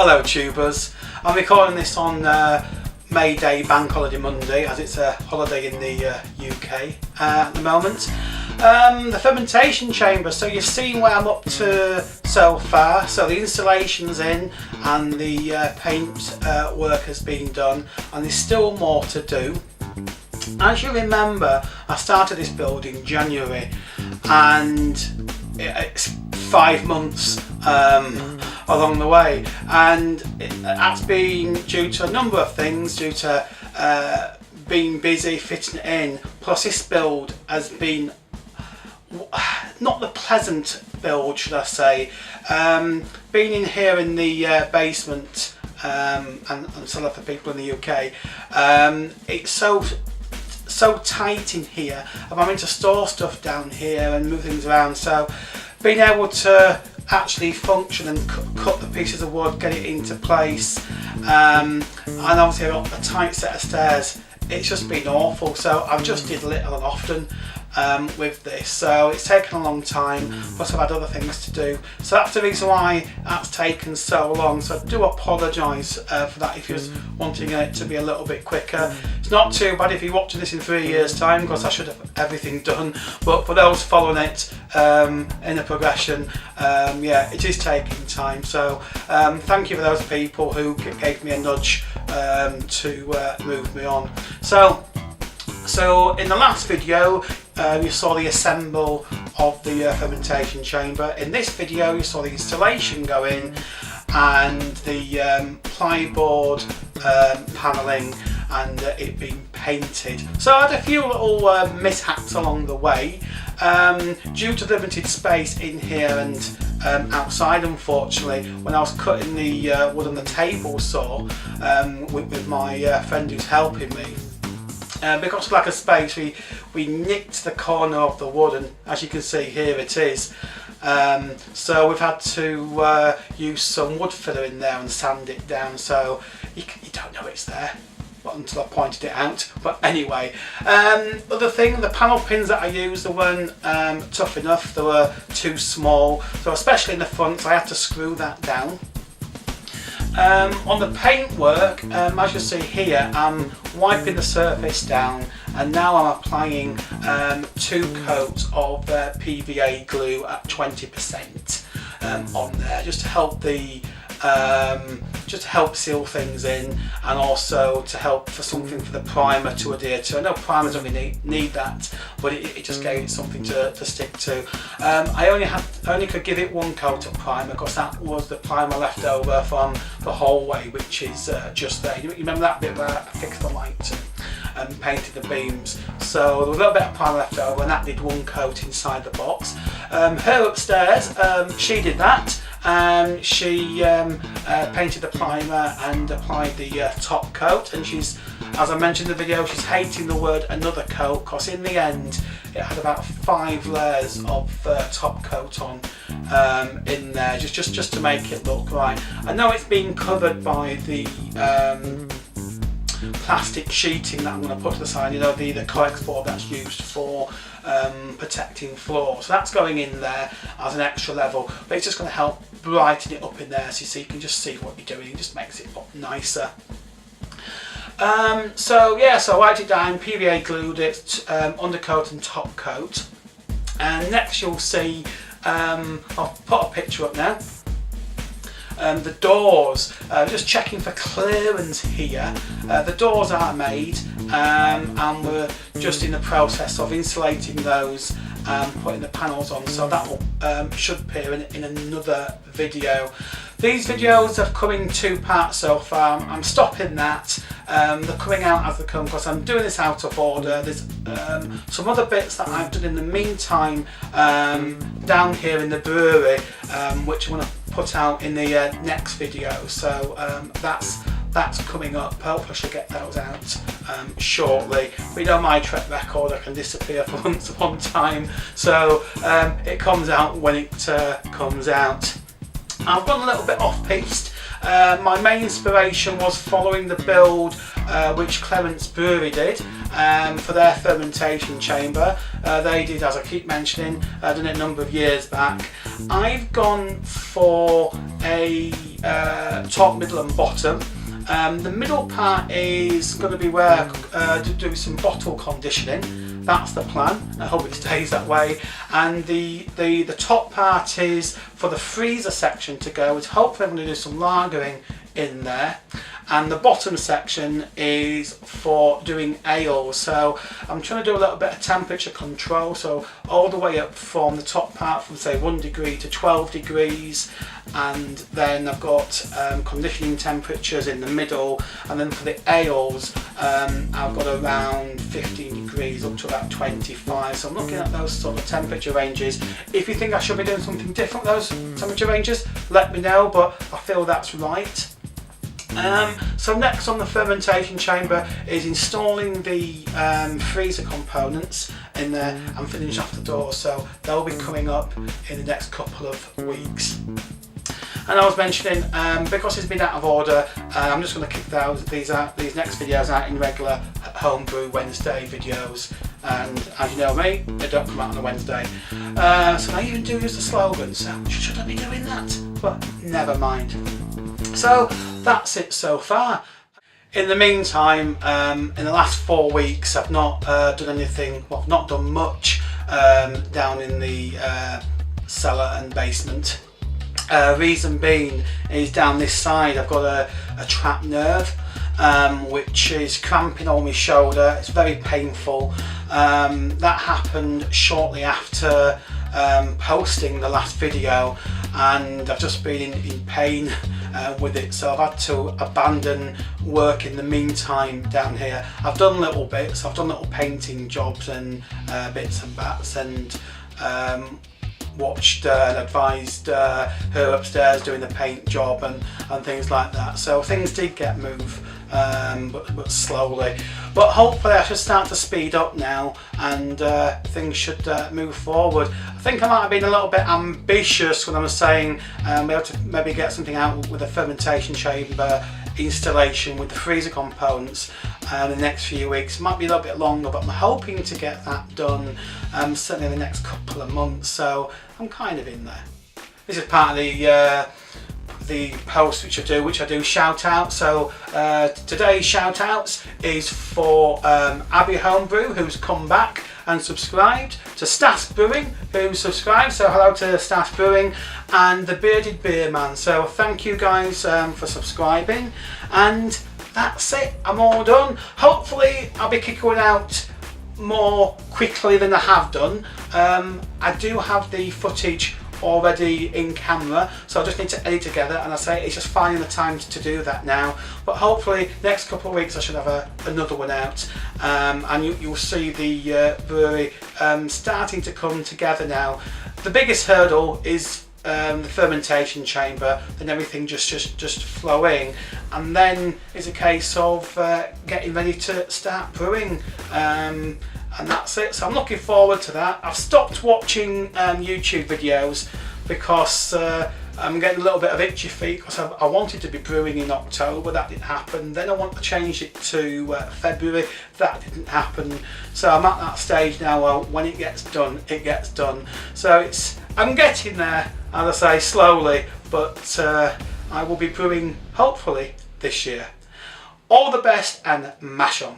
Hello tubers, I'm recording this on May Day Bank Holiday Monday, as it's a holiday in the UK at the moment. The fermentation chamber, so you've seen where I'm up to so far. So the installation's in and the paint work has been done, and there's still more to do. As you remember, I started this build in January and it's 5 months along the way, and that's been due to a number of things, due to being busy fitting it in, plus this build has been not the pleasant build, should I say. Being in here in the basement and cellar for people in the UK, it's so tight in here. I'm having to store stuff down here and move things around, so being able to actually function and cut the pieces of wood, get it into place, and obviously I've got a tight set of stairs. It's just been awful, so I've just did little and often with this, so it's taken a long time, plus I've had other things to do, so that's the reason why that's taken so long. So I do apologise for that if you're wanting it to be a little bit quicker. It's not too bad if you're watching this in 3 years time, because I should have everything done, but for those following it in the progression, yeah, it is taking time. So thank you for those people who gave me a nudge to move me on. So in the last video you saw the assemble of the fermentation chamber. In this video you saw the installation go in and the plyboard panelling and it being painted. So I had a few little mishaps along the way due to limited space in here and outside. Unfortunately, when I was cutting the wood on the table saw with my friend who's helping me, because of lack of space, we nicked the corner of the wood, and as you can see here it is. So we've had to use some wood filler in there and sand it down, so you don't know it's there until I pointed it out. But anyway, other thing, the panel pins that I used, they weren't tough enough, they were too small, so especially in the front, so I had to screw that down. On the paintwork, as you see here, I'm wiping the surface down, and now I'm applying 2 coats of PVA glue at 20% on there, just to help the just to help seal things in, and also to help for something for the primer to adhere to. I know primers don't really need that, but it just gave it something to stick to. I only could give it one coat of primer because that was the primer left over from the hallway, which is just there. You remember that bit where I fixed the light and painted the beams? So there was a little bit of primer left over, and that did one coat inside the box. Her upstairs, she did that. She painted the primer and applied the top coat, and she's, as I mentioned in the video, she's hating the word another coat because in the end it had about 5 layers of top coat on in there, just to make it look right. I know it's been covered by the plastic sheeting that I'm going to put to the side, you know, the coax board that's used for protecting floors. So that's going in there as an extra level, but it's just going to help brighten it up in there, so you can just see what you're doing. It just makes it look nicer. So yeah, so I wiped it down, PVA glued it, undercoat and top coat, and next you'll see, I'll put a picture up now. The doors, just checking for clearance here. The doors are made, and we're just in the process of insulating those and putting the panels on, so that will should appear in another video. These videos have come in 2 parts so far. I'm stopping that. They're coming out as they come because I'm doing this out of order. There's some other bits that I've done in the meantime down here in the brewery, which I'm going to put out in the next video. So that's coming up. Hopefully I should get those out shortly. But you know my track record, I can disappear for months upon time. So it comes out when it comes out. I've gone a little bit off-piste. My main inspiration was following the build which Clarence Brewery did for their fermentation chamber. They did, as I keep mentioning, done it a number of years back. I've gone for a top, middle and bottom. The middle part is going to be where to do some bottle conditioning. That's the plan. I hope it stays that way. And the top part is for the freezer section to go. It's hopefully I'm going to do some lagering in there. And the bottom section is for doing ales. So I'm trying to do a little bit of temperature control. So all the way up from the top part from say 1 degree to 12 degrees. And then I've got conditioning temperatures in the middle. And then for the ales, I've got around 15 degrees up to about 25. So I'm looking at those sort of temperature ranges. If you think I should be doing something different with those temperature ranges, let me know, but I feel that's right. So next on the fermentation chamber is installing the freezer components in there and finishing off the doors, so they'll be coming up in the next couple of weeks. And I was mentioning, because it's been out of order, I'm just going to kick these next videos out in regular Homebrew Wednesday videos. And as you know me, they don't come out on a Wednesday. So I even do use the slogan, so should I be doing that? But never mind. So that's it so far. In the meantime, in the last 4 weeks I've not done anything, well I've not done much down in the cellar and basement. Reason being is down this side I've got a trapped nerve which is cramping on my shoulder. It's very painful. That happened shortly after posting the last video, and I've just been in pain with it, so I've had to abandon work in the meantime down here. I've done little bits, I've done little painting jobs and bits and bats, and watched and advised her upstairs doing the paint job and things like that. So things did get moved, but slowly. But hopefully I should start to speed up now, and things should move forward. I think I might have been a little bit ambitious when I was saying be able to maybe get something out with a fermentation chamber installation with the freezer components in the next few weeks. It might be a little bit longer, but I'm hoping to get that done certainly in the next couple of months, so I'm kind of in there. This is part of the the posts which I do shout out. So today's shout outs is for Abbey Homebrew, who's come back and subscribed, to Stass Brewing, who subscribed, so hello to Stass Brewing, and the Bearded Beer Man. So thank you guys for subscribing, and that's it, I'm all done. Hopefully I'll be kicking out more quickly than I have done. I do have the footage already in camera, so I just need to edit together, and I say it's just finding the time to do that now. But hopefully next couple of weeks I should have another one out, and you'll see the brewery starting to come together now. The biggest hurdle is the fermentation chamber, then everything just flowing, and then it's a case of getting ready to start brewing, and that's it. So I'm looking forward to that. I've stopped watching YouTube videos because I'm getting a little bit of itchy feet, because I wanted to be brewing in October, that didn't happen. Then I want to change it to February, that didn't happen. So I'm at that stage now where when it gets done, it gets done. So I'm getting there, as I say, slowly, but I will be brewing hopefully this year. All the best and mash on.